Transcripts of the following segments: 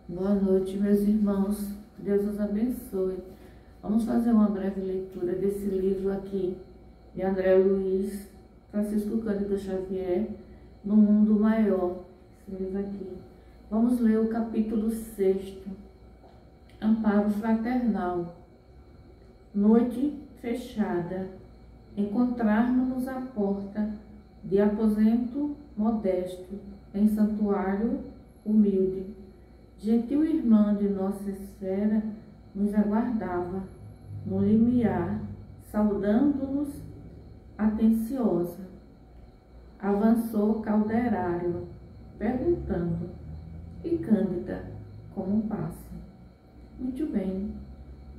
Boa noite, meus irmãos. Deus os abençoe. Vamos fazer uma breve leitura desse livro aqui, de André Luiz, Francisco Cândido Xavier, No Mundo Maior. Esse livro aqui. Vamos ler o capítulo 6, Amparo Fraternal. Noite fechada. Encontrar-nos à porta de aposento modesto, em santuário humilde. Gentil irmã de nossa esfera nos aguardava, no limiar, saudando-nos atenciosa. Avançou Calderário, perguntando: "E Cândida, como passa?" "Muito bem,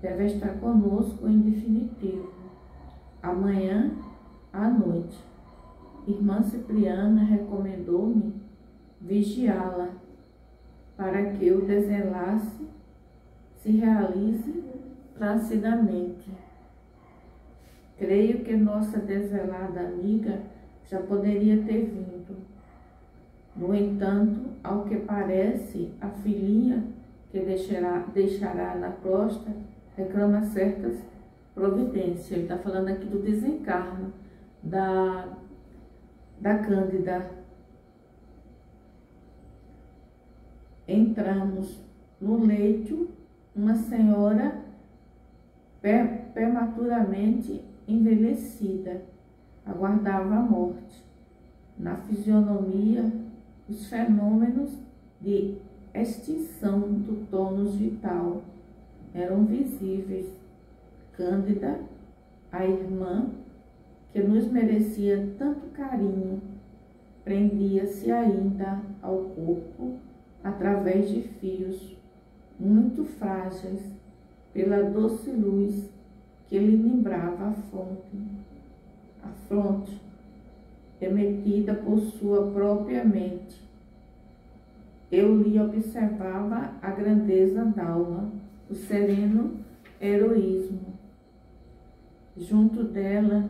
deve estar conosco em definitivo, amanhã à noite. Irmã Cipriana recomendou-me vigiá-la, para que o desenlace se realize placidamente. Creio que nossa desvelada amiga já poderia ter vindo. No entanto, ao que parece, a filhinha que deixará na costa reclama certas providências." Ele está falando aqui do desencarno da Cândida. Entramos no leito, uma senhora prematuramente envelhecida aguardava a morte. Na fisionomia, os fenômenos de extinção do tônus vital eram visíveis. Cândida, a irmã, que nos merecia tanto carinho, prendia-se ainda ao corpo através de fios muito frágeis pela doce luz que lhe lembrava a fronte, emitida por sua própria mente. Eu lhe observava a grandeza d'alma, o sereno heroísmo. Junto dela,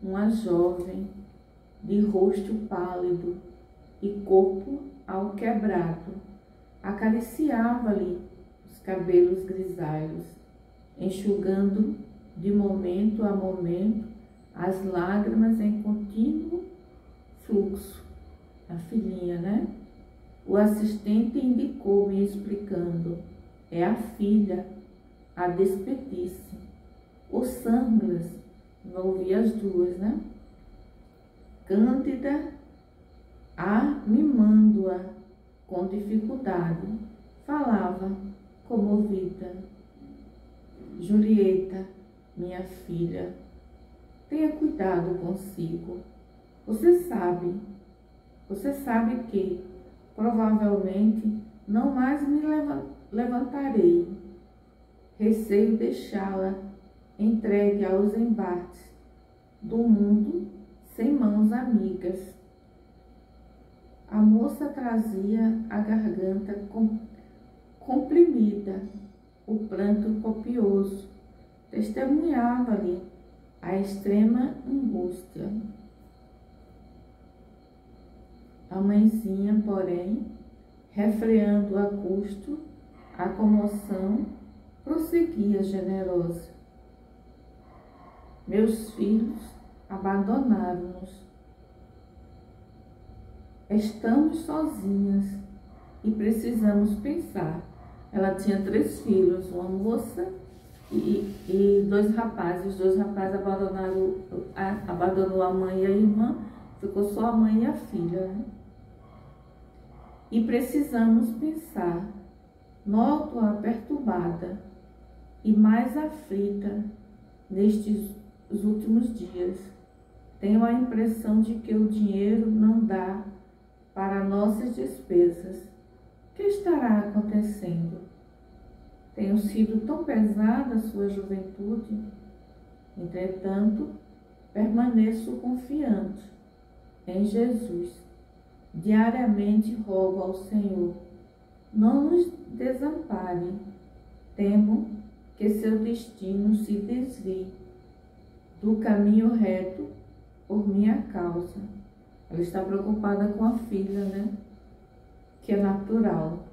uma jovem, de rosto pálido e corpo alquebrado, acariciava-lhe os cabelos grisalhos, enxugando de momento a momento as lágrimas em contínuo fluxo. A filhinha, né? O assistente indicou-me, explicando: "É a filha, a despedir-se." O Sanglas, envolvia as duas, né? Cândida, mimando-a com dificuldade, falava comovida: "Julieta, minha filha, tenha cuidado consigo. Você sabe que provavelmente não mais me levantarei. Receio deixá-la entregue aos embates do mundo sem mãos amigas." A moça trazia a garganta comprimida, o pranto copioso testemunhava-lhe a extrema angústia. A mãezinha, porém, refreando a custo a comoção, prosseguia generosa: "Meus filhos abandonaram-nos. Estamos sozinhas e precisamos pensar." Ela tinha 3 filhos, uma moça e 2 rapazes. Os 2 rapazes abandonou a mãe e a irmã, ficou só a mãe e a filha, né? "E precisamos pensar." Noto-a perturbada e mais aflita nestes últimos dias. Tenho a impressão de que o dinheiro não dá para nossas despesas. O que estará acontecendo? Tenho sido tão pesada a sua juventude. Entretanto, permaneço confiante em Jesus. Diariamente rogo ao Senhor: não nos desampare. Temo que seu destino se desvie do caminho reto por minha causa. Ela está preocupada com a filha, né? Que é natural.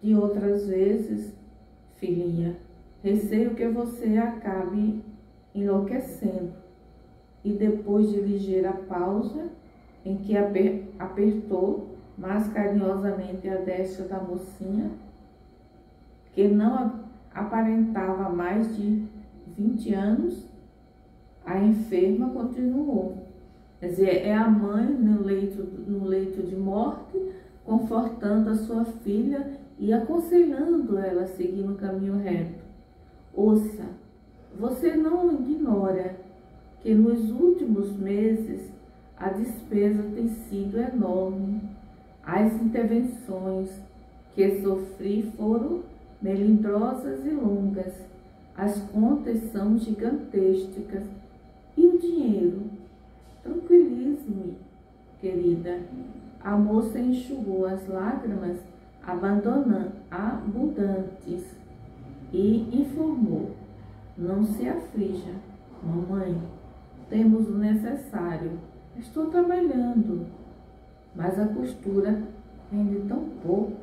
De outras vezes, filhinha, receio que você acabe enlouquecendo. E depois de ligeira pausa, em que apertou mais carinhosamente a destra da mocinha, que não aparentava mais de 20 anos, a enferma continuou. Quer dizer, é a mãe no leito de morte, confortando a sua filha e aconselhando ela a seguir no caminho reto. Ouça, você não ignora que nos últimos meses a despesa tem sido enorme. As intervenções que sofri foram melindrosas e longas. As contas são gigantescas. E o dinheiro? Tranquilize-me, querida. A moça enxugou as lágrimas abundantes e informou: não se aflija, mamãe. Temos o necessário. Estou trabalhando. Mas a costura rende tão pouco,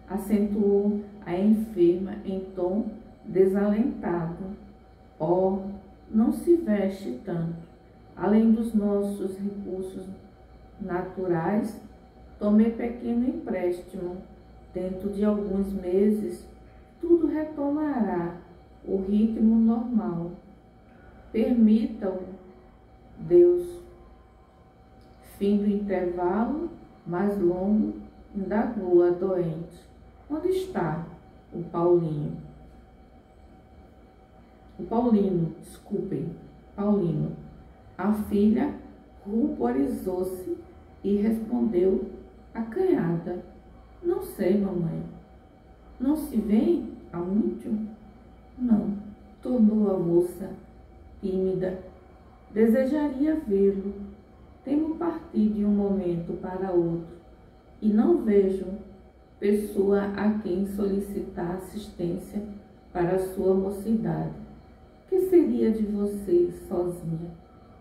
acentuou a enferma em tom desalentado. Oh, não se veste tanto. Além dos nossos recursos naturais, tomei pequeno empréstimo. Dentro de alguns meses, tudo retomará o ritmo normal. Permita-o, Deus. Fim do intervalo mais longo, indagou a doente: onde está o Paulino? Paulino. A filha ruborizou-se e respondeu acanhada: não sei, mamãe. Não se vem há muito? Não, tornou a moça tímida. Desejaria vê-lo. Temo partir de um momento para outro e não vejo pessoa a quem solicitar assistência para a sua mocidade. Que seria de você sozinha,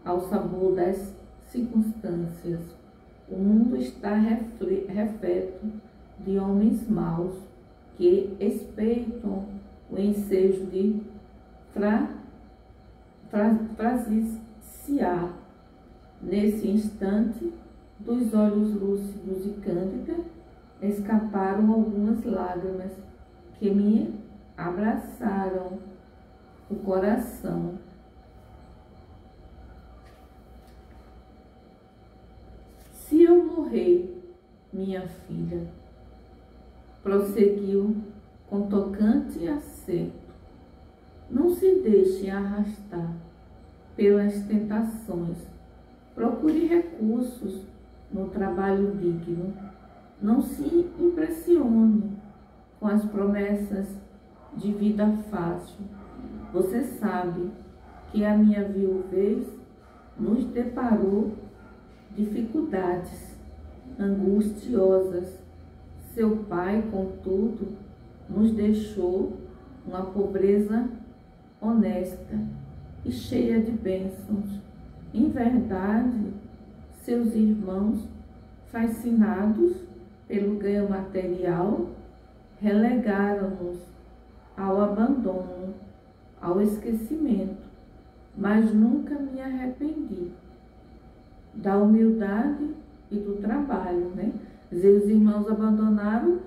ao sabor das circunstâncias? O mundo está repleto de homens maus que espreitam o ensejo de frasiciar. Nesse instante, dos olhos lúcidos de Cândida, escaparam algumas lágrimas que me abraçaram o coração. Se eu morrer, minha filha, prosseguiu com tocante acento, não se deixe arrastar pelas tentações. Procure recursos no trabalho digno. Não se impressione com as promessas de vida fácil. Você sabe que a minha viuvez nos deparou dificuldades angustiosas. Seu pai, contudo, nos deixou uma pobreza honesta e cheia de bênçãos. Em verdade, seus irmãos, fascinados pelo ganho material, relegaram-nos ao abandono, ao esquecimento, mas nunca me arrependi da humildade e do trabalho, né? Quer dizer, os irmãos abandonaram,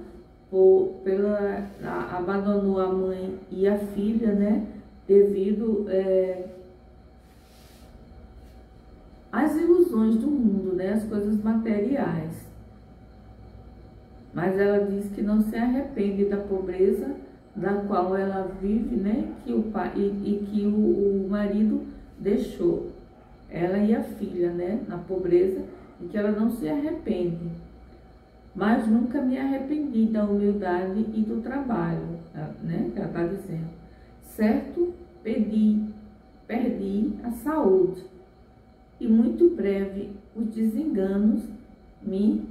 abandonou a mãe e a filha, né? Devido às ilusões do mundo, né? As coisas materiais. Mas ela diz que não se arrepende da pobreza da qual ela vive, né? Que o pai e que o marido deixou ela e a filha, né? Na pobreza, e que ela não se arrepende. Mas nunca me arrependi da humildade e do trabalho, né? Que ela está dizendo. Certo, perdi a saúde. E muito breve os desenganos me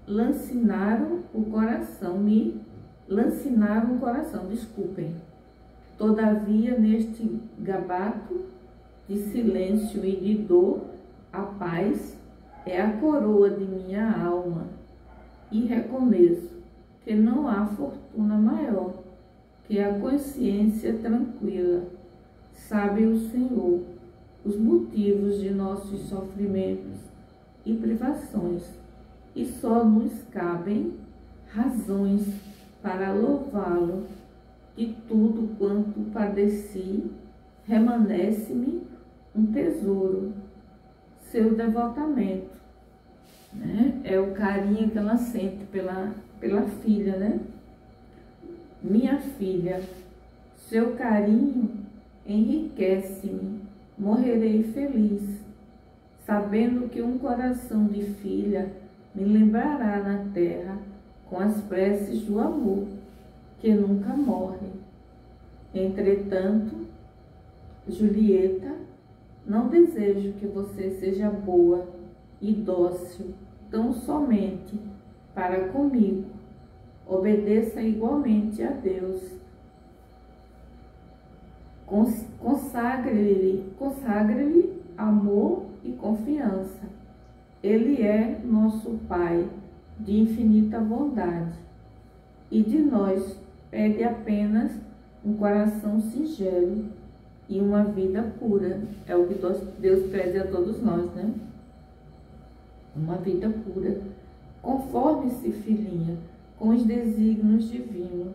lancinaram o coração, desculpem. Todavia, neste gabato de silêncio e de dor, a paz é a coroa de minha alma, e reconheço que não há fortuna maior que a consciência tranquila. Sabe o Senhor os motivos de nossos sofrimentos e privações, e só nos cabem razões para louvá-lo. De tudo quanto padeci, remanesce-me um tesouro, seu devotamento, né? É o carinho que ela sente pela filha, né? Minha filha, seu carinho enriquece-me, morrerei feliz, sabendo que um coração de filha me lembrará na terra com as preces do amor, que nunca morre. Entretanto, Julieta, não desejo que você seja boa e dócil tão somente para comigo. Obedeça igualmente a Deus. Consagre-lhe amor e confiança. Ele é nosso Pai de infinita bondade, e de nós pede apenas um coração singelo e uma vida pura. É o que Deus pede a todos nós, né? Uma vida pura. Conforme-se, filhinha, com os desígnios divinos,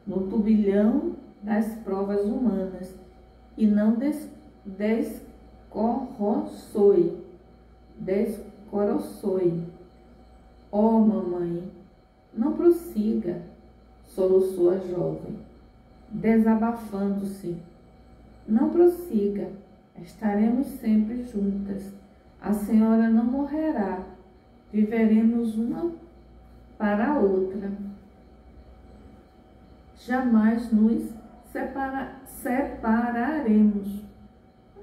no turbilhão das provas humanas, e não descoroçoe. Ó, mamãe, não prossiga, soluçou a jovem, desabafando-se. Não prossiga, estaremos sempre juntas. A senhora não morrerá, viveremos uma para a outra. Jamais nos separaremos.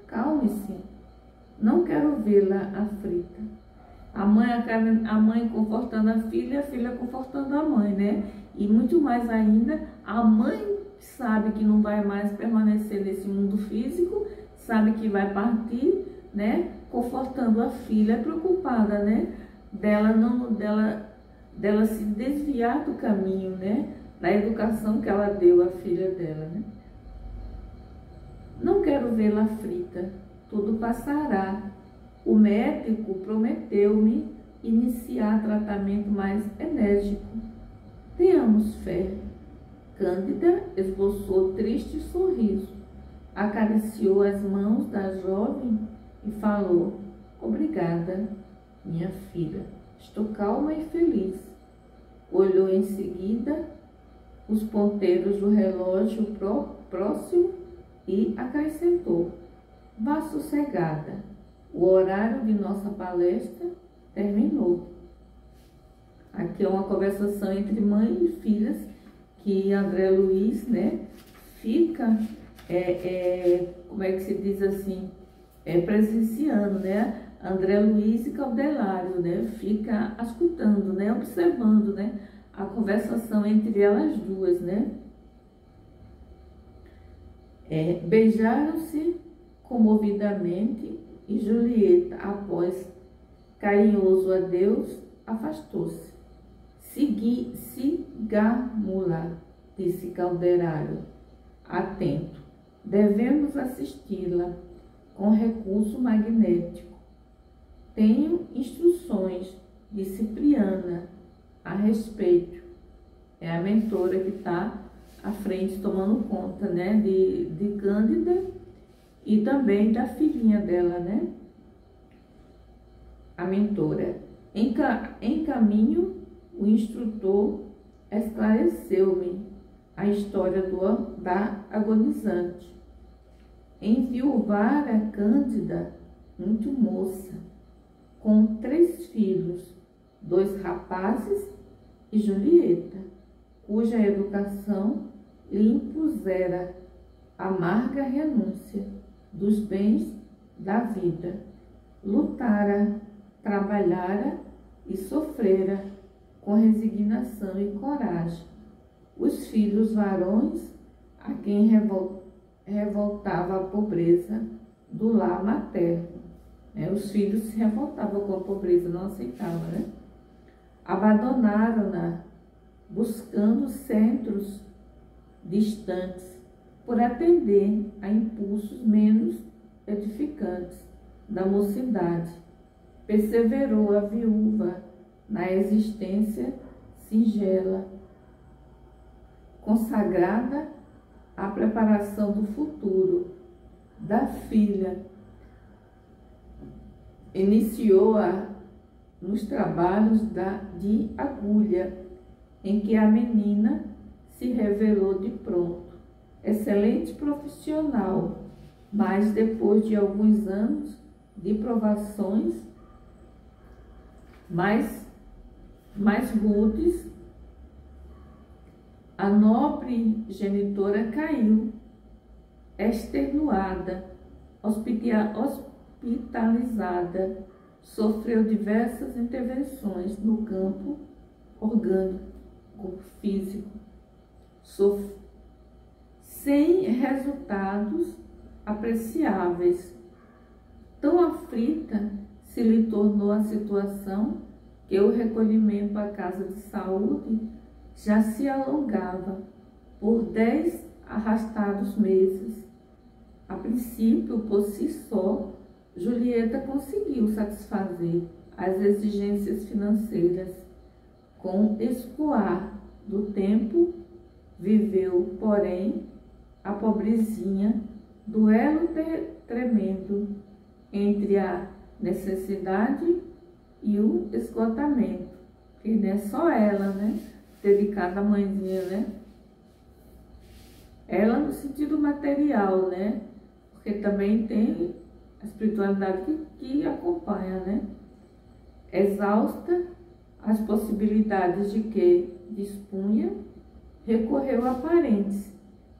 Calme-se, não quero vê-la aflita. A mãe confortando a filha confortando a mãe, né? E muito mais ainda, a mãe sabe que não vai mais permanecer nesse mundo físico, sabe que vai partir, né? Confortando a filha, preocupada, né? Dela se desviar do caminho, né? Da educação que ela deu à filha dela, né? Não quero vê-la aflita, tudo passará. O médico prometeu-me iniciar tratamento mais enérgico. Tenhamos fé. Cândida esboçou triste sorriso, acariciou as mãos da jovem e falou: obrigada, minha filha, estou calma e feliz. Olhou em seguida os ponteiros do relógio próximo e acrescentou: vá sossegada. O horário de nossa palestra terminou. Aqui é uma conversação entre mãe e filhas que André Luiz, né, fica, como é que se diz assim, presenciando, né? André Luiz e Caldelário, né, fica escutando, né, observando, né, a conversação entre elas duas, né? Beijaram-se comovidamente e Julieta, após carinhoso adeus, afastou-se. Sigamos-la, disse Caldelário, atento. Devemos assisti-la com recurso magnético. Tenho instruções de Cipriana a respeito. É a mentora que está à frente tomando conta, né, de Cândida e também da filhinha dela, né? A mentora. Em caminho, o instrutor esclareceu-me a história da agonizante. Enviuvara Cândida, muito moça, com 3 filhos, 2 rapazes e Julieta, cuja educação lhe impusera amarga renúncia dos bens da vida. Lutara, trabalhara e sofrera com resignação e coragem. Os filhos varões, a quem revoltava a pobreza do lar materno, Os filhos se revoltavam com a pobreza, não aceitavam, né? Abandonaram-na, buscando centros distantes, por atender a impulsos menos edificantes da mocidade. Perseverou a viúva na existência singela, consagrada à preparação do futuro da filha. Iniciou-a nos trabalhos de agulha, em que a menina se revelou de pronto excelente profissional, mas depois de alguns anos de provações mais rudes, a nobre genitora caiu, extenuada, hospitalizada, sofreu diversas intervenções no campo orgânico, físico, sem resultados apreciáveis. Tão aflita se lhe tornou a situação que o recolhimento à casa de saúde já se alongava por 10 arrastados meses. A princípio, por si só, Julieta conseguiu satisfazer as exigências financeiras. Com escoar do tempo, viveu, porém, a pobrezinha, duelo tremendo entre a necessidade e o esgotamento. Que não é só ela, né? Dedicada à mãezinha, né? Ela no sentido material, né? Porque também tem a espiritualidade que acompanha, né? Exausta as possibilidades de que dispunha, recorreu a parentes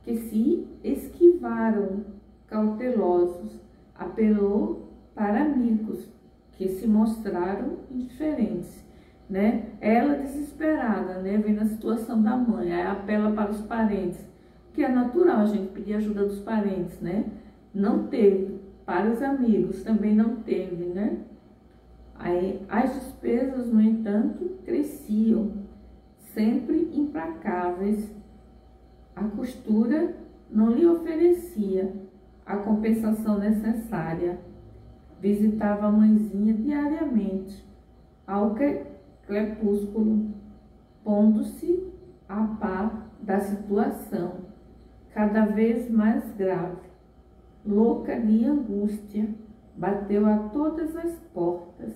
que se esquivaram cautelosos, apelou para amigos que se mostraram indiferentes, né? Ela desesperada, né? Vendo a situação da mãe, aí apela para os parentes, que é natural a gente pedir ajuda dos parentes, né? Não teve. Para os amigos também não teve, né? Aí, as despesas, no entanto, cresciam, sempre implacáveis. A costura não lhe oferecia a compensação necessária. Visitava a mãezinha diariamente, ao crepúsculo, pondo-se a par da situação, cada vez mais grave. Louca de angústia, bateu a todas as portas,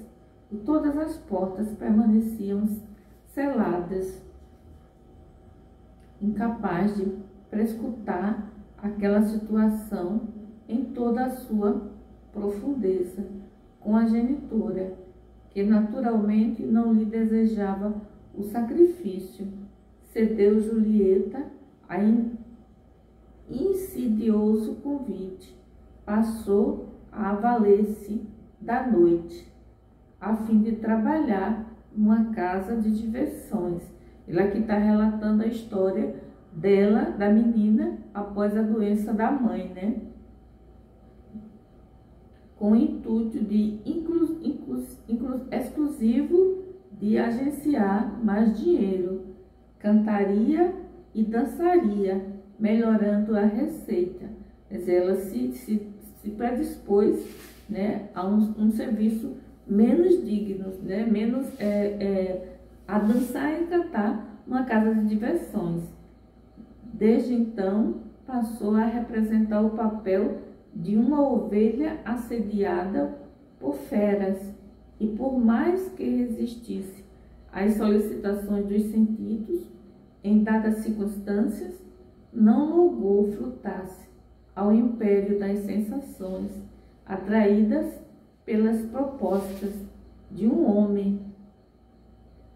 e todas as portas permaneciam seladas, incapaz de prescrutar aquela situação em toda a sua profundeza, com a genitora, que naturalmente não lhe desejava o sacrifício. Cedeu Julieta a insidioso convite, passou a valer-se da noite, a fim de trabalhar numa casa de diversões. Ele aqui está relatando a história dela, da menina, após a doença da mãe, né? Com o intuito de exclusivo de agenciar mais dinheiro, cantaria e dançaria, melhorando a receita. Quer dizer, ela se predispôs, né, a um serviço menos digno, né, menos a dançar e cantar numa casa de diversões. Desde então, passou a representar o papel de uma ovelha assediada por feras, e por mais que resistisse às solicitações dos sentidos, em dadas circunstâncias, não logrou frutar-se ao império das sensações, atraídas pelas propostas de um homem,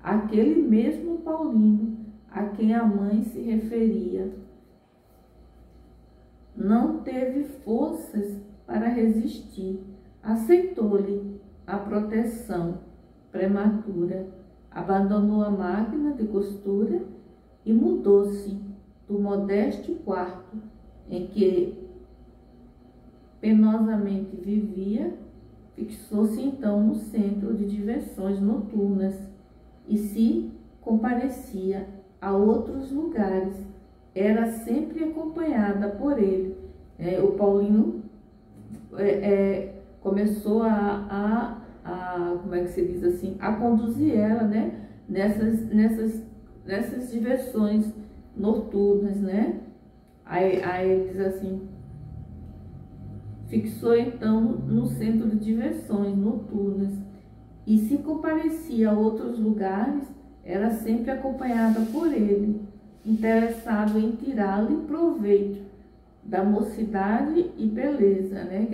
aquele mesmo Paulino a quem a mãe se referia. Não teve forças para resistir, aceitou-lhe a proteção prematura, abandonou a máquina de costura e mudou-se do modesto quarto em que penosamente vivia, fixou-se então no centro de diversões noturnas e se comparecia a outros lugares, era sempre acompanhada por ele. O Paulinho começou como é que se diz assim, a conduzir ela, né, nessas diversões noturnas, né? Aí ele diz assim, fixou então no centro de diversões noturnas e se comparecia a outros lugares, era sempre acompanhada por ele, interessado em tirar-lhe proveito da mocidade e beleza, né?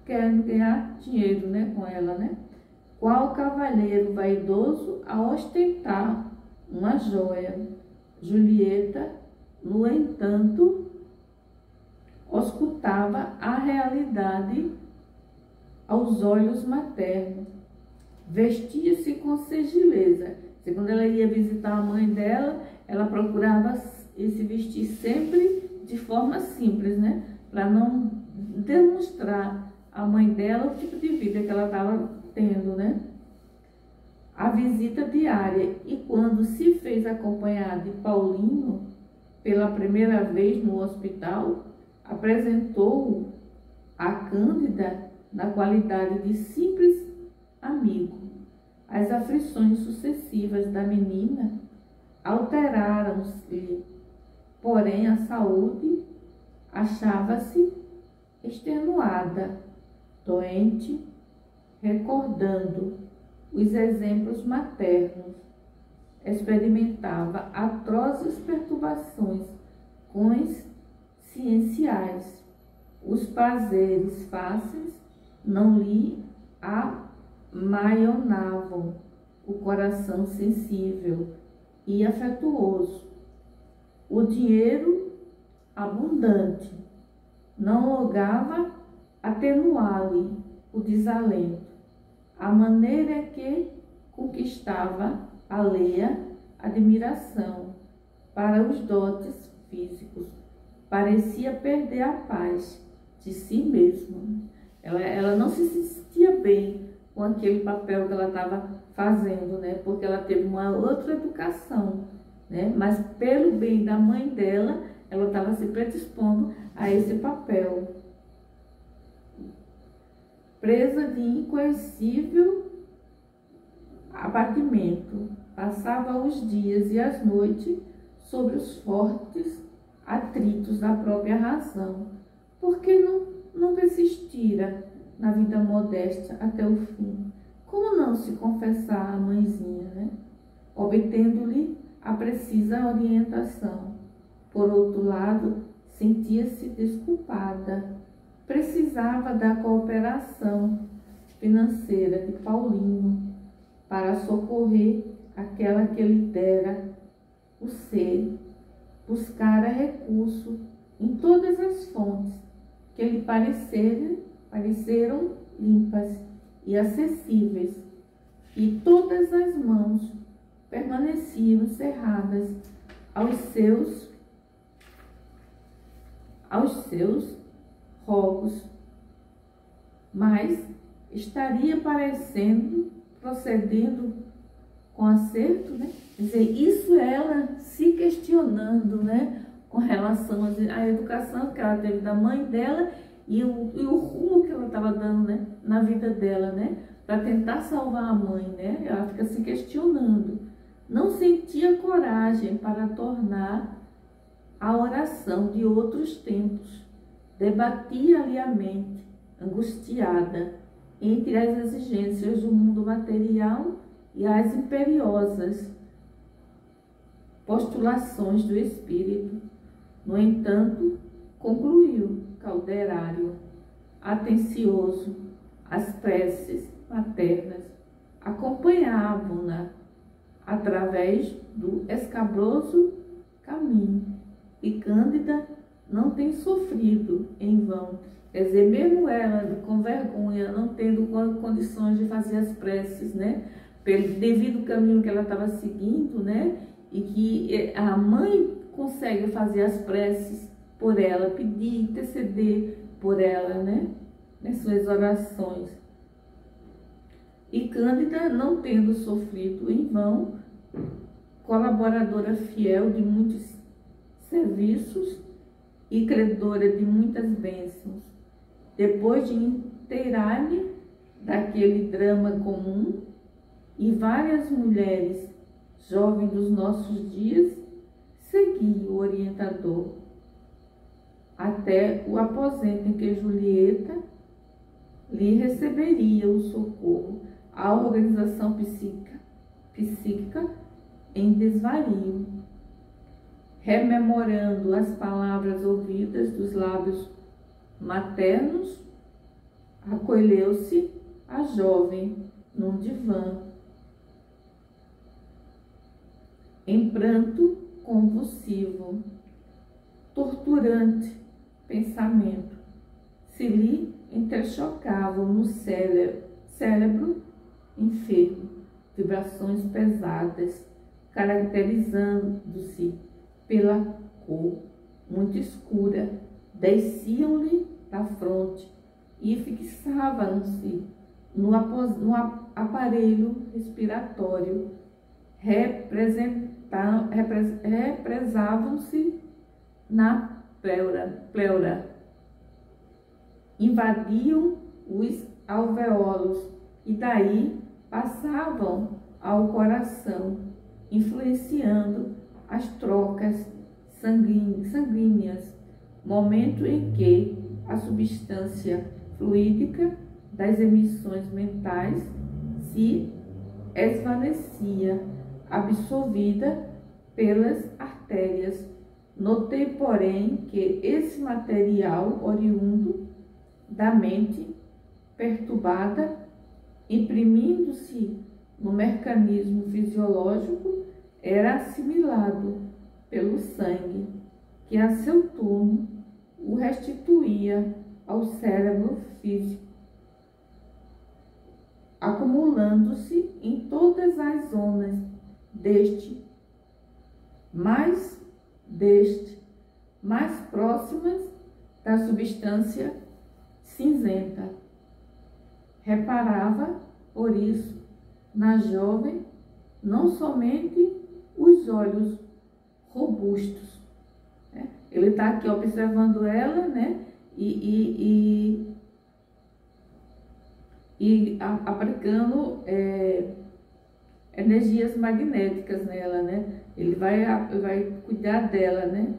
Querendo ganhar dinheiro, né, com ela, né? Qual cavalheiro vaidoso a ostentar uma joia? Julieta, no entanto, auscultava a realidade aos olhos maternos. Vestia-se com sigileza. Quando ela ia visitar a mãe dela, ela procurava se vestir sempre de forma simples, né? Para não demonstrar à mãe dela o tipo de vida que ela estava tendo, né? A visita diária. E quando se fez acompanhar de Paulino pela primeira vez no hospital, apresentou-o a Cândida na qualidade de simples amigo. As aflições sucessivas da menina alteraram-se, porém a saúde achava-se extenuada, doente, recordando os exemplos maternos, experimentava atrozes perturbações conscienciais. Os prazeres fáceis não lhe amaionavam o coração sensível e afetuoso. O dinheiro abundante não lograva atenuar-lhe o desalento. A maneira que conquistava alheia admiração para os dotes físicos, parecia perder a paz de si mesma. Ela não se sentia bem com aquele papel que ela estava fazendo, né? Porque ela teve uma outra educação, né? Mas pelo bem da mãe dela, ela estava se predispondo a esse papel. Presa de incoercível abatimento, passava os dias e as noites sobre os fortes atritos da própria razão. Por que não persistira na vida modesta até o fim? Como não se confessar à mãezinha, né? Obtendo-lhe a precisa orientação. Por outro lado, sentia-se desculpada. Precisava da cooperação financeira de Paulinho para socorrer aquela que lhe dera o ser. Buscara recurso em todas as fontes que lhe pareceram limpas e acessíveis, e todas as mãos permaneciam cerradas aos seus rogos, mas estaria procedendo com acerto, né? Quer dizer, isso ela se questionando, né? Com relação à educação que ela teve da mãe dela e o rumo que ela estava dando, né? Na vida dela, né? Para tentar salvar a mãe, né? Ela fica se questionando. Não sentia coragem para tornar a oração de outros tempos. Debatia-lhe a mente, angustiada, entre as exigências do mundo material e as imperiosas postulações do espírito. No entanto, concluiu Calderário, atencioso, as preces maternas acompanhavam-na através do escabroso caminho, e Cândida não tem sofrido em vão. Quer dizer, mesmo ela, com vergonha, não tendo condições de fazer as preces, né? Devido ao caminho que ela estava seguindo, né? E que a mãe consegue fazer as preces por ela, pedir, interceder por ela, né? Nas suas orações. E Cândida, não tendo sofrido em vão, colaboradora fiel de muitos serviços e credora de muitas bênçãos, depois de inteirar-lhe daquele drama comum, e várias mulheres jovens dos nossos dias seguiam o orientador até o aposento em que Julieta lhe receberia o socorro. A organização psíquica em desvario, rememorando as palavras ouvidas dos lábios maternos, acolheu-se a jovem num divã, em pranto convulsivo, torturante pensamento se lhe entrechocavam no cérebro enfermo, vibrações pesadas, caracterizando-se pela cor muito escura, desciam-lhe da fronte e fixavam-se no aparelho respiratório, represavam-se na pleura, invadiam os alvéolos e daí passavam ao coração, influenciando as trocas sanguíneas, momento em que a substância fluídica das emissões mentais se esvanecia, absorvida pelas artérias. Notei, porém, que esse material oriundo da mente perturbada, imprimindo-se no mecanismo fisiológico, era assimilado pelo sangue, que a seu turno o restituía ao cérebro físico, acumulando-se em todas as zonas mais próximas da substância cinzenta. Reparava, por isso, na jovem, não somente os olhos robustos, né? Ele está aqui observando ela, né? E aplicando energias magnéticas nela, né? Ele vai cuidar dela, né?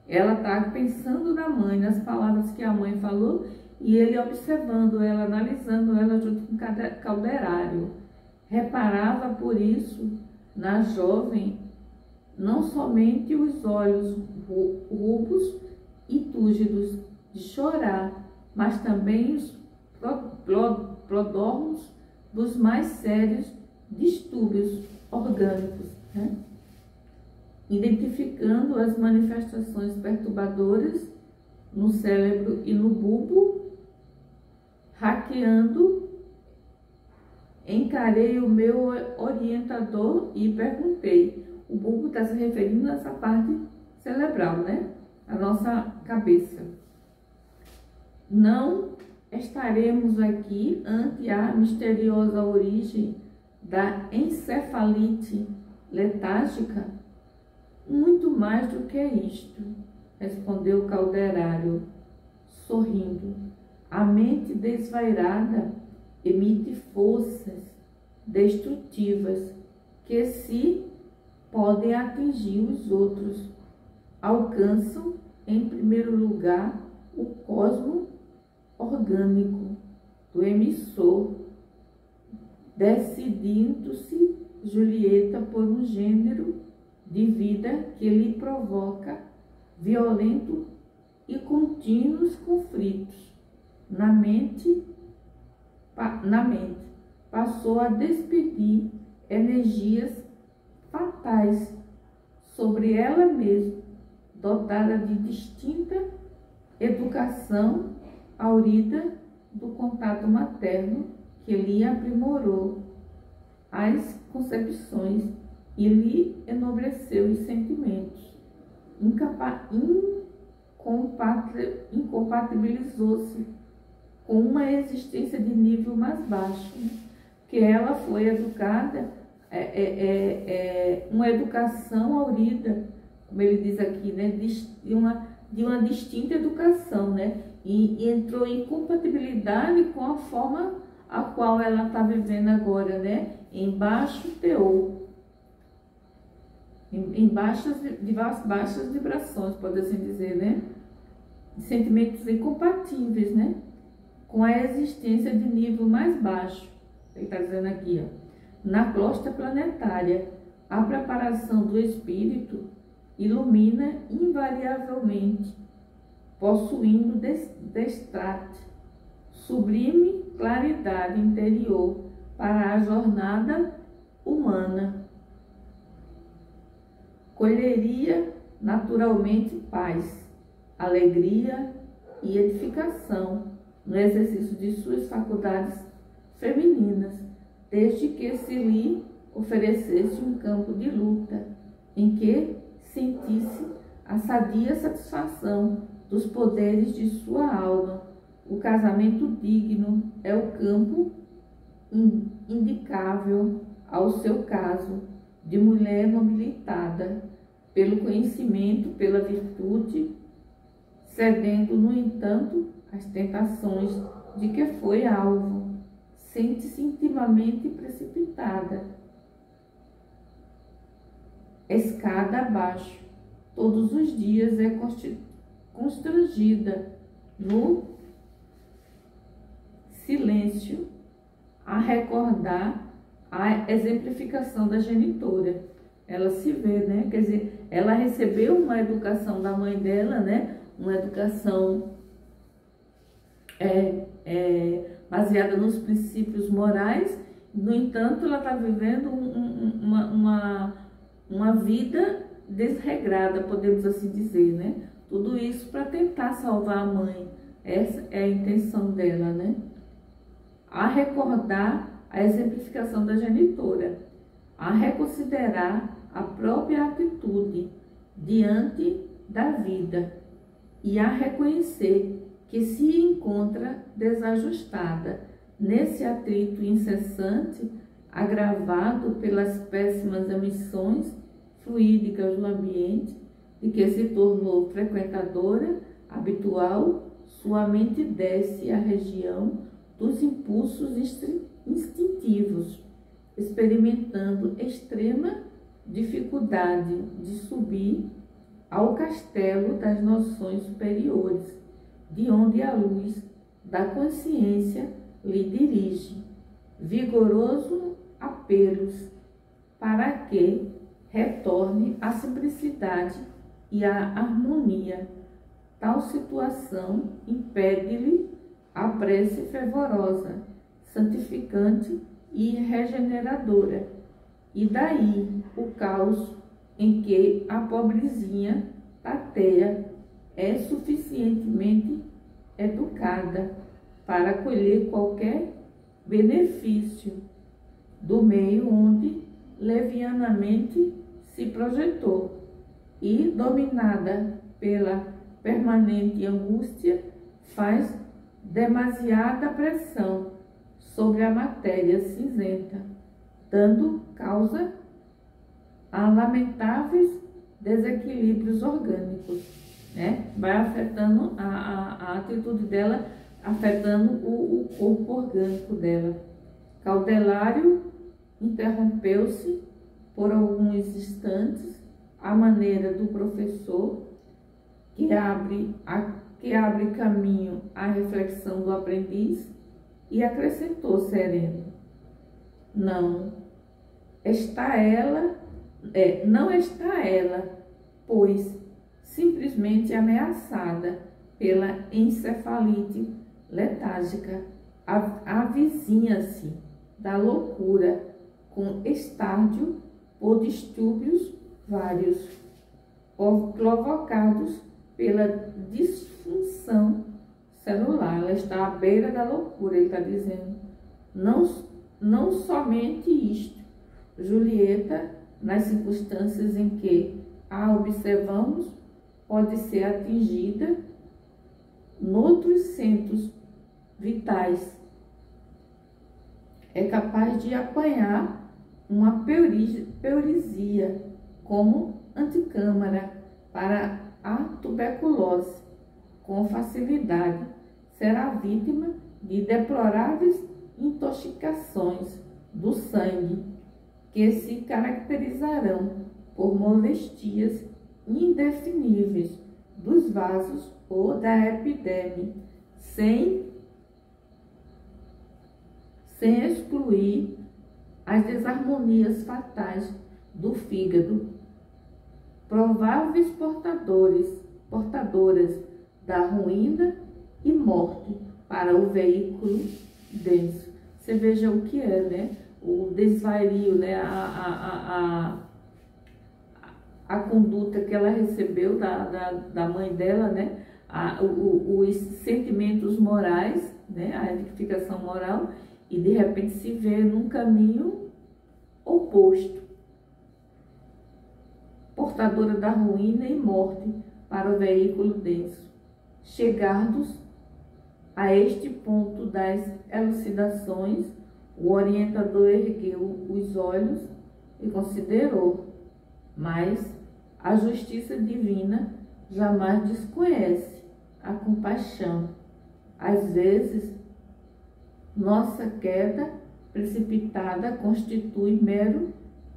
Ela está pensando na mãe, nas palavras que a mãe falou, e ele observando ela, analisando ela junto com o Calderário. Reparava, por isso, na jovem, não somente os olhos rubros e túlgidos de chorar, mas também os prodromos dos mais sérios distúrbios orgânicos, né? Identificando as manifestações perturbadoras no cérebro e no bulbo, hackeando, encarei o meu orientador e perguntei. O bulbo está se referindo a essa parte cerebral, né? A nossa cabeça. Não estaremos aqui ante a misteriosa origem da encefalite letárgica? Muito mais do que isto, respondeu Calderário, sorrindo. A mente desvairada emite forças destrutivas que, se podem atingir os outros, alcançam, em primeiro lugar, o cosmo orgânico do emissor, decidindo-se Julieta por um gênero de vida que lhe provoca violento e contínuos conflitos na mente, passou a despedir energias fatais sobre ela mesma, dotada de distinta educação aurida do contato materno que lhe aprimorou as concepções e lhe enobreceu os sentimentos. Incompatibilizou-se com uma existência de nível mais baixo, né? Que ela foi educada, uma educação aurida, como ele diz aqui, né? de uma distinta educação, né? E entrou em compatibilidade com a forma a qual ela está vivendo agora, né? Em baixo teor, em baixas vibrações, pode assim dizer, né? Sentimentos incompatíveis, né? Com a existência de nível mais baixo. Ele está dizendo aqui, ó. Na crosta planetária, a preparação do espírito ilumina invariavelmente, possuindo destrate, sublime claridade interior para a jornada humana. Colheria naturalmente paz, alegria e edificação no exercício de suas faculdades femininas, desde que se lhe oferecesse um campo de luta em que sentisse a sadia satisfação dos poderes de sua alma. O casamento digno é o campo indicável ao seu caso de mulher nobilitada pelo conhecimento, pela virtude, cedendo, no entanto, às tentações de que foi alvo, sente-se intimamente precipitada, escada abaixo, todos os dias é constrangida no silêncio a recordar a exemplificação da genitora. Ela se vê, né? Quer dizer, ela recebeu uma educação da mãe dela, né? Uma educação baseada nos princípios morais. No entanto, ela está vivendo uma vida desregrada, podemos assim dizer, né? Tudo isso para tentar salvar a mãe. Essa é a intenção dela, né? A recordar a exemplificação da genitora, a reconsiderar a própria atitude diante da vida e a reconhecer que se encontra desajustada nesse atrito incessante, agravado pelas péssimas emissões fluídicas do ambiente, de que se tornou frequentadora habitual. Sua mente desce à região dos impulsos instintivos, experimentando extrema dificuldade de subir ao castelo das noções superiores, de onde a luz da consciência lhe dirige vigoroso apelos para que retorne à simplicidade e à harmonia. Tal situação impede-lhe a prece fervorosa, santificante e regeneradora, e daí o caos em que a pobrezinha tateia é suficientemente educada para colher qualquer benefício do meio onde levianamente se projetou, e, dominada pela permanente angústia, faz demasiada pressão sobre a matéria cinzenta, dando causa a lamentáveis desequilíbrios orgânicos, né? Vai afetando a atitude dela, afetando o corpo orgânico dela. Caudelário interrompeu-se por alguns instantes, à maneira do professor que abre caminho à reflexão do aprendiz, e acrescentou sereno: não está ela, pois simplesmente ameaçada pela encefalite letárgica, avizinha-se da loucura com estádio por distúrbios vários, provocados pela disfunção celular. Ela está à beira da loucura, ele está dizendo. Não somente isto, Julieta, nas circunstâncias em que a observamos, pode ser atingida noutros centros vitais. É capaz de apanhar uma pleurisia, como anticâmara para a tuberculose, com facilidade. Será vítima de deploráveis intoxicações do sangue, que se caracterizarão por molestias indefiníveis dos vasos ou da epidemia, sem excluir as desarmonias fatais do fígado, prováveis portadoras da ruína e morte para o veículo denso. Você veja o que é, né? O desvario, né? A conduta que ela recebeu da mãe dela, né? Os sentimentos morais, né? A edificação moral, e de repente se vê num caminho oposto, portadora da ruína e morte para o veículo denso. Chegados a este ponto das elucidações, o orientador ergueu os olhos e considerou, mas a justiça divina jamais desconhece a compaixão. Às vezes, nossa queda precipitada constitui mero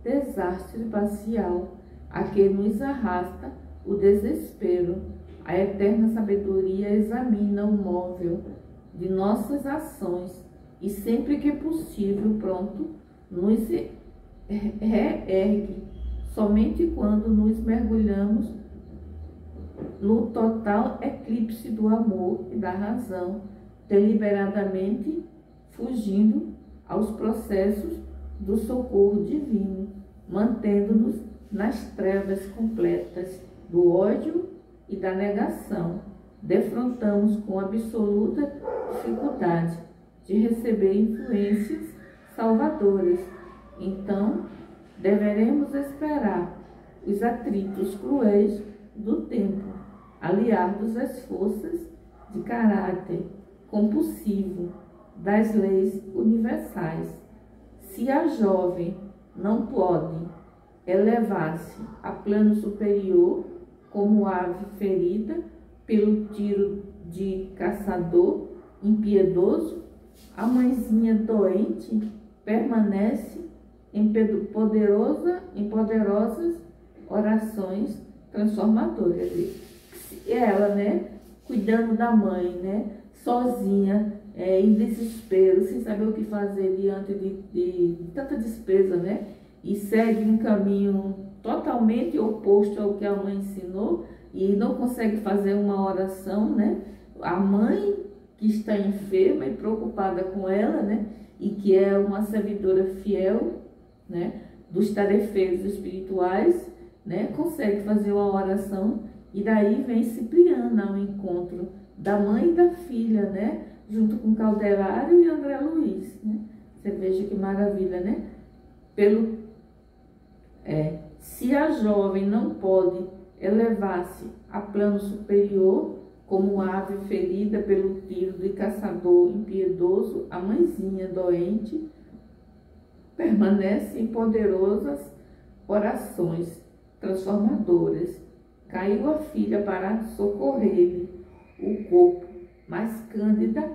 desastre parcial, a que nos arrasta o desespero. A eterna sabedoria examina o móvel de nossas ações e, sempre que possível, pronto, nos reergue. Somente quando nos mergulhamos no total eclipse do amor e da razão, deliberadamente fugindo aos processos do socorro divino, mantendo-nos nas trevas completas do ódio e da negação, defrontamos com absoluta dificuldade de receber influências salvadoras. Então, deveremos esperar os atritos cruéis do tempo, aliados às forças de caráter compulsivo das leis universais. Se a jovem não pode elevar-se a plano superior como ave ferida pelo tiro de caçador impiedoso, a mãezinha doente permanece em poderosas orações transformadoras. E ela, né, cuidando da mãe, né, sozinha, em desespero, sem saber o que fazer diante de tanta despesa, né, e segue um caminho totalmente oposto ao que a mãe ensinou e não consegue fazer uma oração, né? A mãe que está enferma e preocupada com ela, né? E que é uma servidora fiel, né? Dos tarefeiros espirituais, né? Consegue fazer uma oração e daí vem Cipriana ao encontro da mãe e da filha, né? Junto com Calderário e André Luiz, né? Você veja que maravilha, né? Se a jovem não pode elevar-se a plano superior, como ave ferida pelo tiro de caçador impiedoso, a mãezinha doente permanece em poderosas orações transformadoras. Caiu a filha para socorrer-lhe o corpo, mas Cândida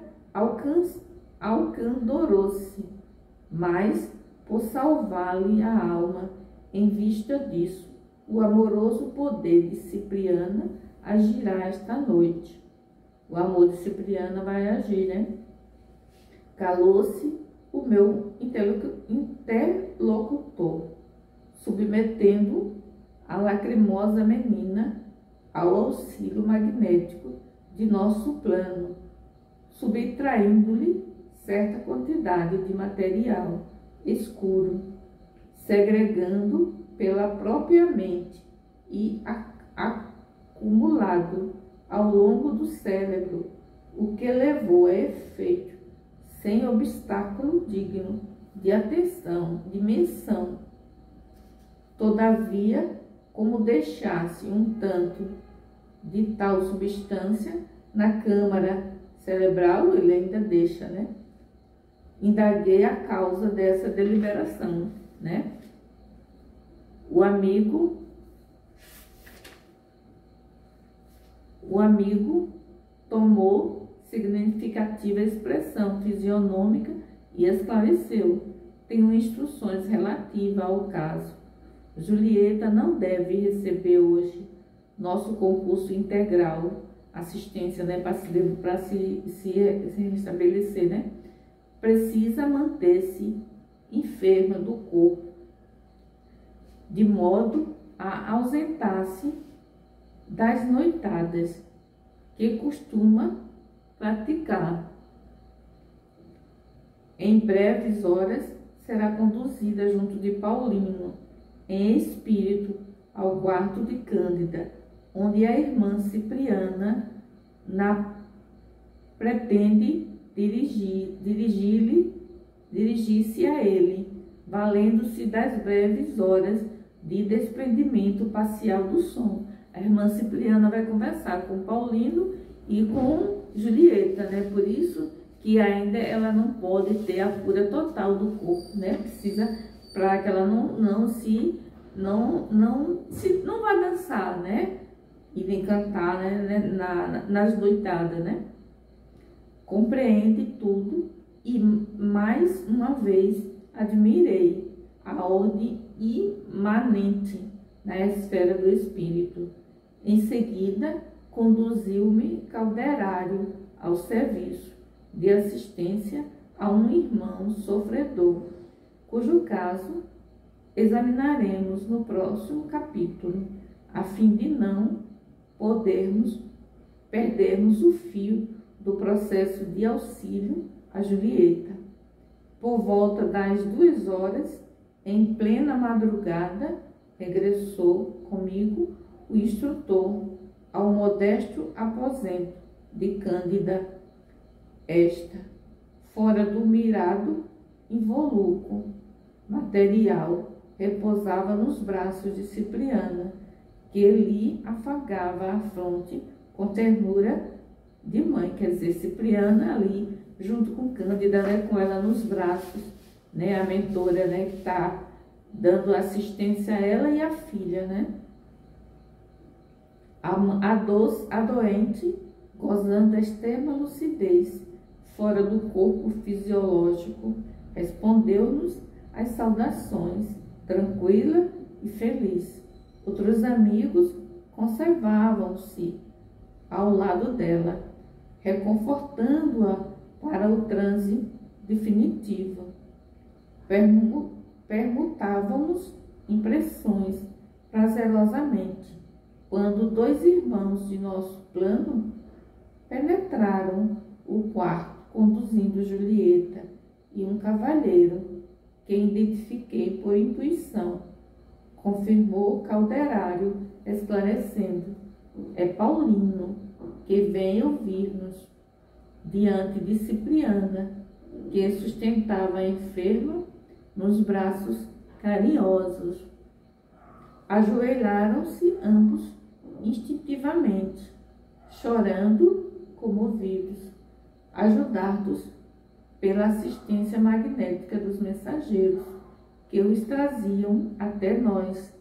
alcandorou-se, mas por salvar-lhe a alma. Em vista disso, o amoroso poder de Cipriana agirá esta noite. O amor de Cipriana vai agir, né? Calou-se o meu interlocutor, submetendo a lacrimosa menina ao auxílio magnético de nosso plano, subtraindo-lhe certa quantidade de material escuro, segregando pela própria mente e acumulado ao longo do cérebro, o que levou a efeito, sem obstáculo digno de atenção, de menção. Todavia, como deixasse um tanto de tal substância na câmara cerebral, ele ainda deixa, né? Indaguei a causa dessa deliberação, né? O amigo tomou significativa expressão fisionômica e esclareceu. Tenho instruções relativas ao caso. Julieta não deve receber hoje nosso concurso integral, assistência, né, para se restabelecer, né? Precisa manter-se enferma do corpo, de modo a ausentar-se das noitadas que costuma praticar. Em breves horas será conduzida junto de Paulino, em espírito, ao quarto de Cândida, onde a irmã Cipriana pretende dirigir-se a ele, valendo-se das breves horas de desprendimento parcial do sono. A irmã Cipriana vai conversar com Paulino e com Julieta, né? Por isso que ainda ela não pode ter a cura total do corpo, né? Precisa, para que ela não vá dançar, né? E vem cantar, né? Nas noitadas, né? Compreende tudo e mais uma vez admirei a ordem imanente na esfera do espírito. Em seguida, conduziu-me Calderário ao serviço de assistência a um irmão sofredor, cujo caso examinaremos no próximo capítulo, a fim de não perdermos o fio do processo de auxílio a Julieta. Por volta das 2 horas, em plena madrugada, regressou comigo o instrutor ao modesto aposento de Cândida. Esta, fora do mirado involucro material, repousava nos braços de Cipriana, que lhe afagava a fronte com ternura de mãe. Quer dizer, Cipriana ali, junto com Cândida, né, com ela nos braços, né, a mentora, né, que está dando assistência a ela e a filha, né? A doente, gozando da extrema lucidez, fora do corpo fisiológico, respondeu-nos as saudações, tranquila e feliz. Outros amigos conservavam-se ao lado dela, reconfortando-a para o transe definitivo. Permutávamos impressões prazerosamente, quando 2 irmãos de nosso plano penetraram o quarto, conduzindo Julieta e um cavalheiro, que identifiquei por intuição. Confirmou Calderário, esclarecendo: é Paulino, que vem ouvir-nos, diante de Cipriana, que sustentava a enferma nos braços carinhosos. Ajoelharam-se ambos instintivamente, chorando, comovidos, ajudados pela assistência magnética dos mensageiros que os traziam até nós.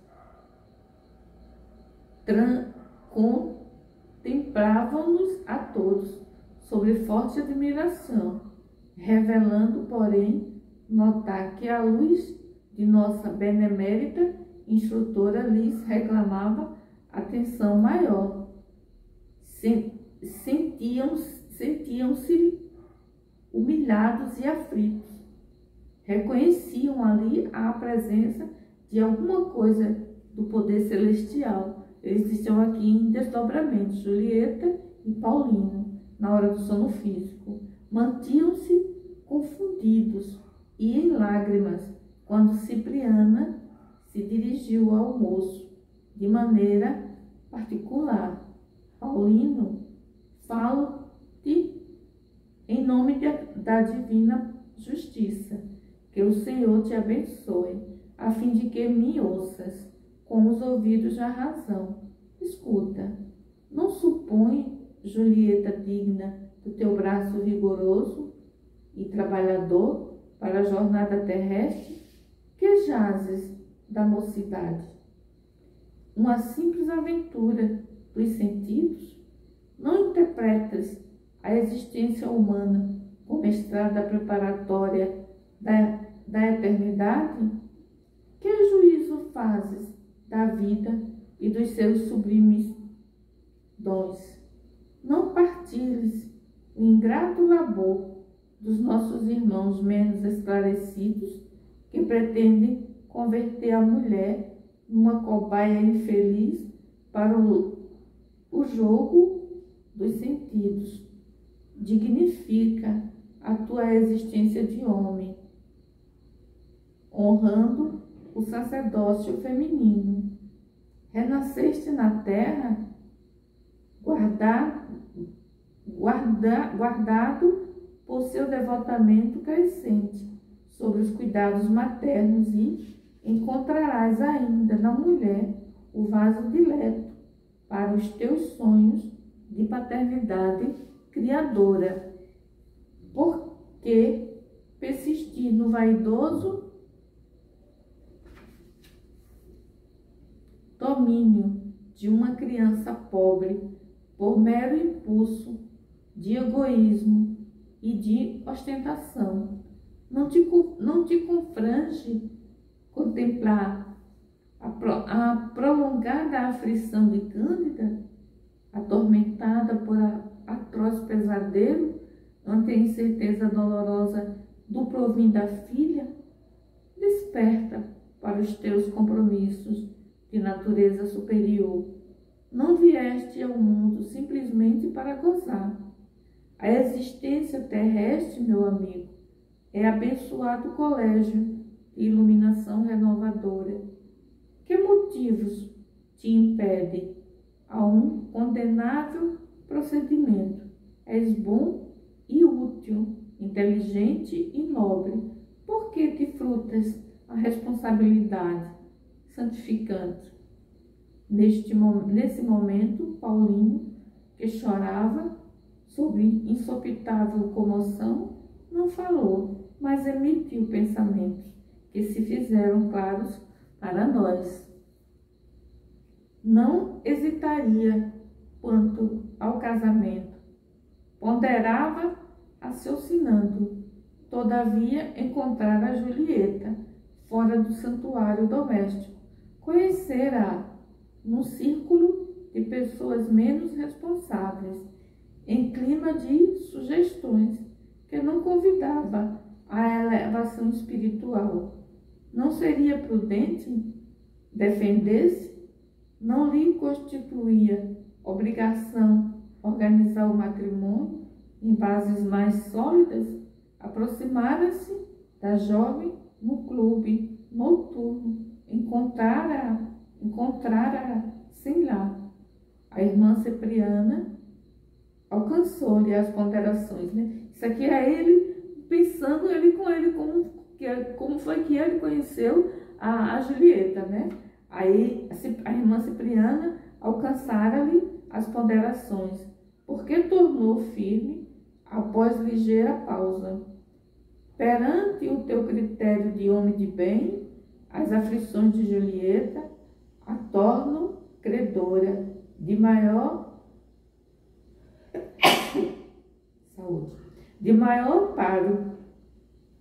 Contemplavam-nos a todos sobre forte admiração, revelando, porém, notar que a luz de nossa benemérita instrutora lhes reclamava atenção maior. Sentiam-se humilhados e aflitos. Reconheciam ali a presença de alguma coisa do poder celestial. Eles estão aqui em desdobramento, Julieta e Paulino, na hora do sono físico. Mantinham-se confundidos e em lágrimas quando Cipriana se dirigiu ao moço de maneira particular. Paulino, falo-te em nome da divina justiça, que o Senhor te abençoe, a fim de que me ouças com os ouvidos da razão. Escuta, não supõe Julieta digna do teu braço vigoroso e trabalhador para a jornada terrestre que jazes da mocidade. Uma simples aventura dos sentidos, não interpretas a existência humana como estrada preparatória da eternidade? Que juízo fazes da vida e dos seus sublimes dons? Não partilhes o ingrato labor dos nossos irmãos menos esclarecidos, que pretendem converter a mulher numa cobaia infeliz para o jogo dos sentidos. Dignifica a tua existência de homem, honrando o sacerdócio feminino. Renasceste na terra, guardado por seu devotamento crescente sobre os cuidados maternos, e encontrarás ainda na mulher o vaso dileto para os teus sonhos de paternidade criadora. Por que persistir no vaidoso domínio de uma criança pobre por mero impulso de egoísmo e de ostentação? Não te confrange contemplar a prolongada aflição de Cândida, atormentada por atroz pesadelo ante a incerteza dolorosa do provim da filha? Desperta para os teus compromissos de natureza superior. Não vieste ao mundo simplesmente para gozar. A existência terrestre, meu amigo, é abençoado colégio de iluminação renovadora. Que motivos te impedem a um condenável procedimento? És bom e útil, inteligente e nobre. Por que te frutas a responsabilidade santificante? Nesse momento, Paulinho, que chorava sob insopitável comoção, não falou, mas emitiu pensamentos que se fizeram claros para nós. Não hesitaria quanto ao casamento, ponderava raciocinando, todavia encontrar a Julieta fora do santuário doméstico, conhecer-a num círculo de pessoas menos responsáveis, em clima de sugestões que não convidava à elevação espiritual. Não seria prudente defender-se? Não lhe constituía obrigação organizar o matrimônio em bases mais sólidas? Aproximara-se da jovem no clube noturno, encontrara sem lá. A irmã Cipriana alcançou-lhe as ponderações, né? Isso aqui é ele pensando como foi que ele conheceu a Julieta, né? Aí a irmã Cipriana alcançara-lhe as ponderações, porque tornou firme após ligeira pausa. Perante o teu critério de homem de bem, as aflições de Julieta a tornam credora de maior amparo.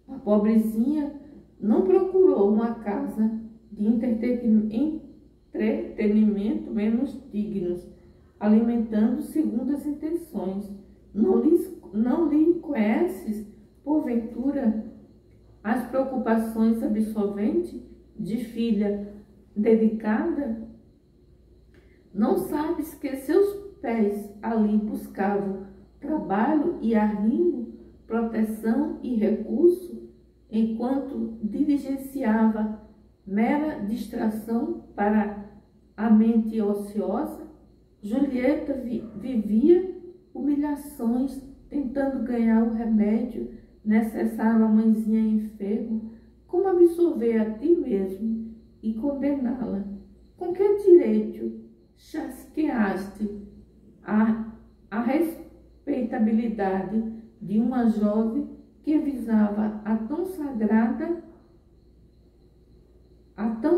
A pobrezinha não procurou uma casa de entretenimento menos dignos, alimentando segundo as intenções. Não lhe conheces, porventura, as preocupações absolventes de filha dedicada? Não sabes que seus pés ali buscavam trabalho e arrimo, proteção e recurso, enquanto diligenciava mera distração para a mente ociosa? Julieta vivia humilhações, tentando ganhar o remédio necessário à mãezinha enferma. Como absolver a ti mesmo e condená-la? Com que direito chasqueaste a respeitabilidade de uma jovem que visava a tão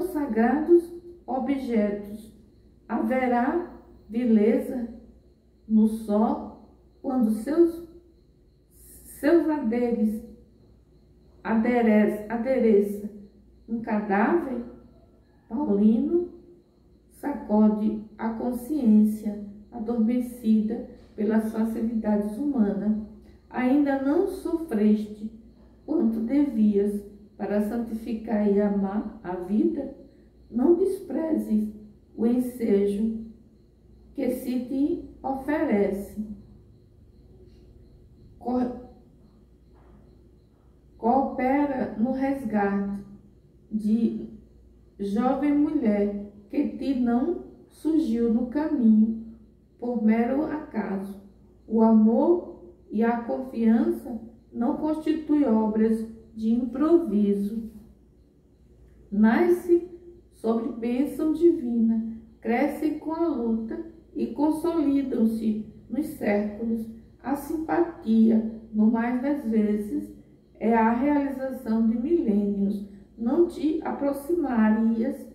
sagrados objetos. Haverá vileza no sol quando seus adereça um cadáver? Paulino sacode a consciência adormecida pelas facilidades humanas. Ainda não sofreste quanto devias para santificar e amar a vida? Não desprezes o ensejo que se te oferece. Coopera no resgate de jovem mulher que te não surgiu no caminho por mero acaso. O amor e a confiança não constituem obras de improviso. Nasce sobre bênção divina, crescem com a luta e consolidam-se nos séculos. A simpatia, no mais das vezes, é a realização de milênios. Não te aproximarias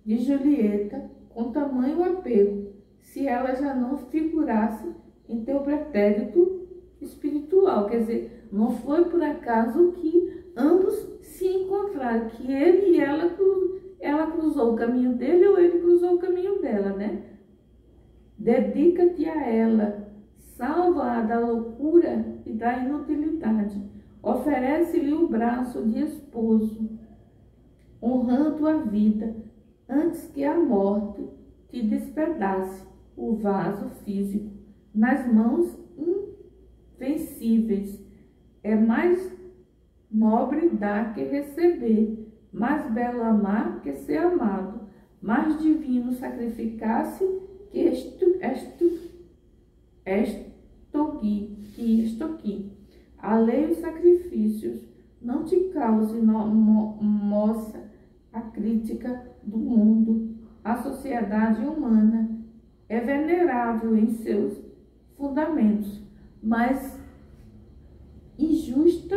de Julieta com tamanho apego, se ela já não figurasse em teu pretérito espiritual. Quer dizer, não foi por acaso que ambos se encontraram, que ele e ela cruzou o caminho dele ou ele cruzou o caminho dela, né? Dedica-te a ela, salva-a da loucura e da inutilidade. Oferece-lhe o braço de esposo, honrando a vida, antes que a morte te despedace o vaso físico nas mãos invencíveis. É mais nobre dar que receber, mais belo amar que ser amado, mais divino sacrificar-se que estoqui. A lei e os sacrifícios não te cause moça a crítica do mundo. A sociedade humana é venerável em seus fundamentos, mas injusta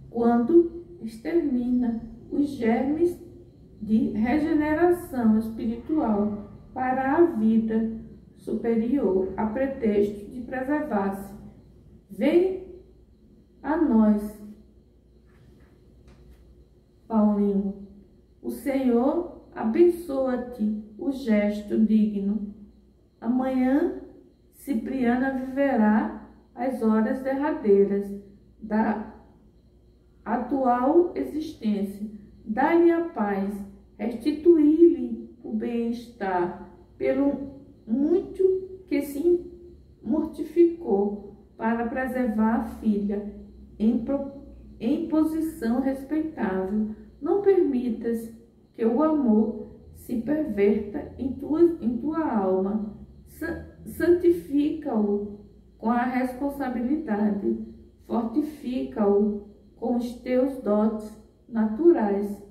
quando extermina os germes de regeneração espiritual para a vida superior, a pretexto de preservar-se. Vem a nós, Paulino. O Senhor abençoa-te o gesto digno. Amanhã, Cipriana viverá as horas derradeiras da atual existência. Dá-lhe a paz, restituí-lhe o bem-estar, pelo muito que se mortificou para preservar a filha em posição respeitável. Não permitas que o amor se perverta em tua alma. Santifica-o com a responsabilidade, fortifica-o com os teus dotes naturais,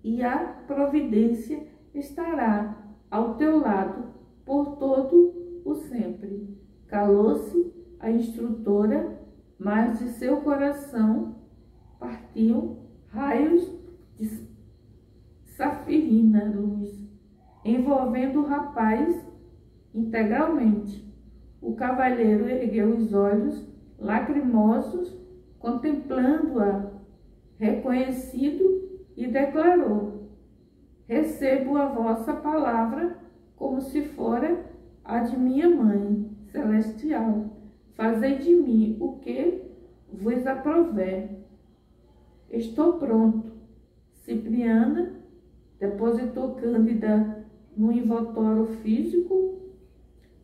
e a providência estará ao teu lado por todo o sempre. Calou-se a instrutora, mas de seu coração partiu raios de safirina luz, envolvendo o rapaz integralmente. O cavalheiro ergueu os olhos lacrimosos, contemplando-a, reconhecido, e declarou: recebo a vossa palavra como se fora a de minha mãe celestial. Fazei de mim o que vos aprouver. Estou pronto. Cipriana depositou Cândida no envoltório físico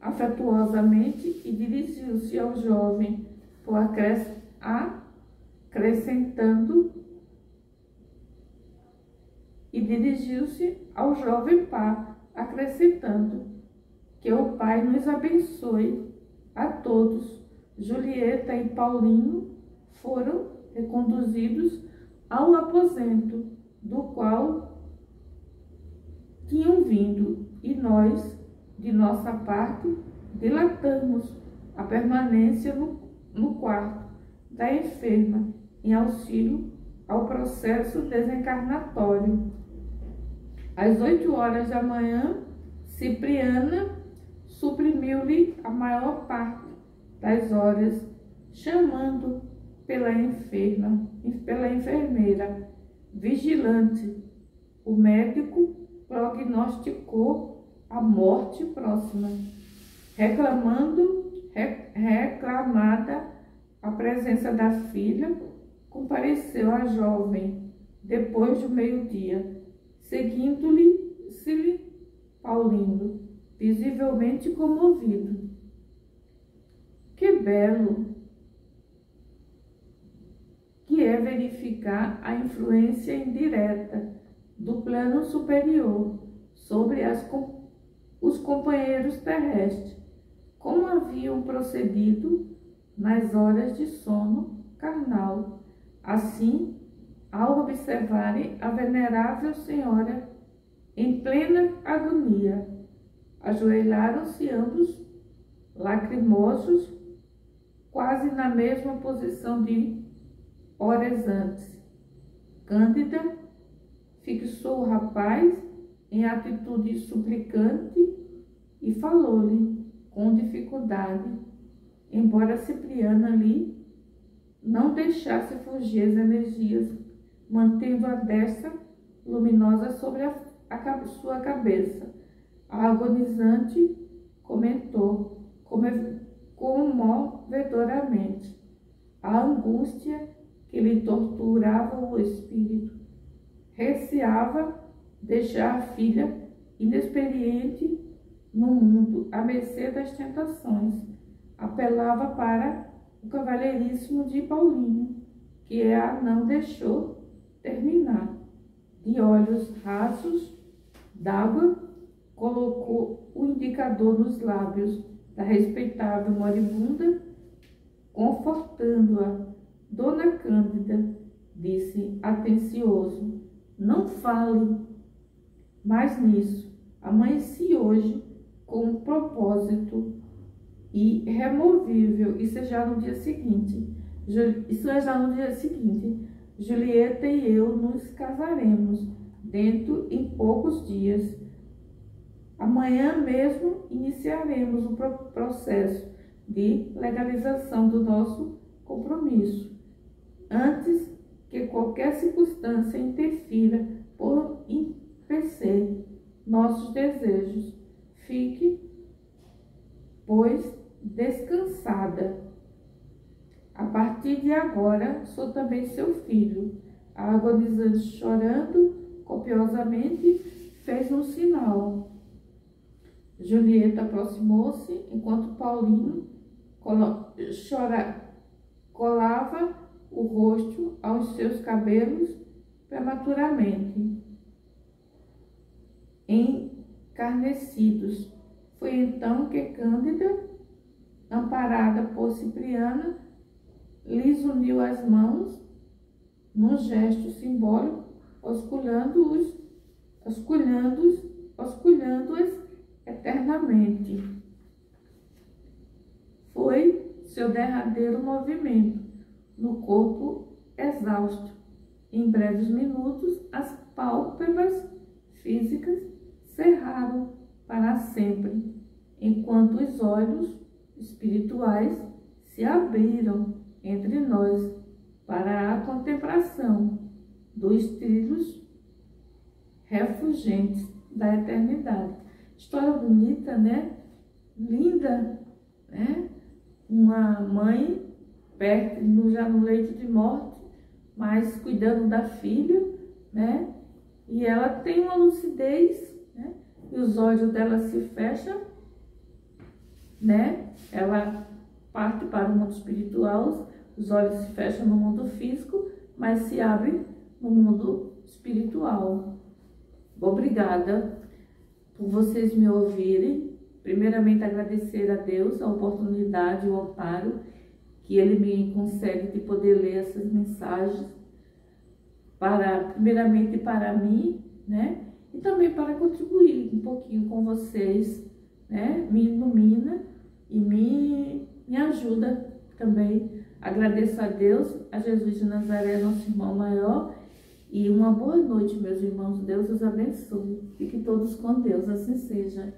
afetuosamente e dirigiu-se ao jovem, acrescentando: que o Pai nos abençoe a todos. Julieta e Paulino foram reconduzidos ao aposento do qual tinham vindo, e nós, de nossa parte, dilatamos a permanência no quarto da enferma, em auxílio ao processo desencarnatório. Às 8 horas da manhã, Cipriana suprimiu-lhe a maior parte das horas, chamando pela enfermeira vigilante. O médico prognosticou a morte próxima. Reclamada a presença da filha, compareceu a jovem depois do meio-dia, seguindo-lhe Paulino, visivelmente comovido. Que belo que é verificar a influência indireta do plano superior sobre os companheiros terrestres, como haviam procedido nas horas de sono carnal. Assim, ao observarem a venerável senhora em plena agonia, ajoelharam-se ambos, lacrimosos, quase na mesma posição de horas antes. Cândida fixou o rapaz em atitude suplicante e falou-lhe com dificuldade, embora Cipriana lhe não deixasse fugir as energias, mantendo a destra luminosa sobre sua cabeça. A agonizante comentou comovedoramente a angústia que lhe torturava o espírito. Receava deixar a filha inexperiente no mundo, à mercê das tentações. Apelava para o cavalheiríssimo de Paulinho, que a não deixou terminar. De olhos rasos d'água, colocou o indicador nos lábios da respeitável moribunda, confortando-a. Dona Cândida, disse atencioso, não fale mais nisso. Amanheci hoje com um propósito irremovível. Isso é já no dia seguinte. Julieta e eu nos casaremos em poucos dias. Amanhã mesmo iniciaremos o processo de legalização do nosso compromisso, antes que qualquer circunstância interfira por impedir nossos desejos. Fique, pois, descansada. A partir de agora, sou também seu filho. A agonizante, chorando copiosamente, fez um sinal. Julieta aproximou-se, enquanto Paulino colava o rosto aos seus cabelos prematuramente encarnecidos. Foi então que Cândida, amparada por Cipriana, lhes uniu as mãos num gesto simbólico, osculhando-as eternamente. Foi seu derradeiro movimento no corpo exausto. Em breves minutos, as pálpebras físicas cerraram para sempre, enquanto os olhos espirituais se abriram entre nós para a contemplação dos trilhos refulgentes da eternidade. História bonita, né? Linda, né? Uma mãe já no leito de morte, mas cuidando da filha, né? E ela tem uma lucidez, né? E os olhos dela se fecham, né? Ela parte para o mundo espiritual, os olhos se fecham no mundo físico, mas se abrem no mundo espiritual. Obrigada por vocês me ouvirem. Primeiramente, agradecer a Deus a oportunidade, o amparo que Ele me concede de poder ler essas mensagens, primeiramente para mim, né? E também para contribuir um pouquinho com vocês, né? Me ilumina e me me ajuda também. Agradeço a Deus, a Jesus de Nazaré, nosso irmão maior, e uma boa noite, meus irmãos. Deus os abençoe. Fiquem todos com Deus, assim seja.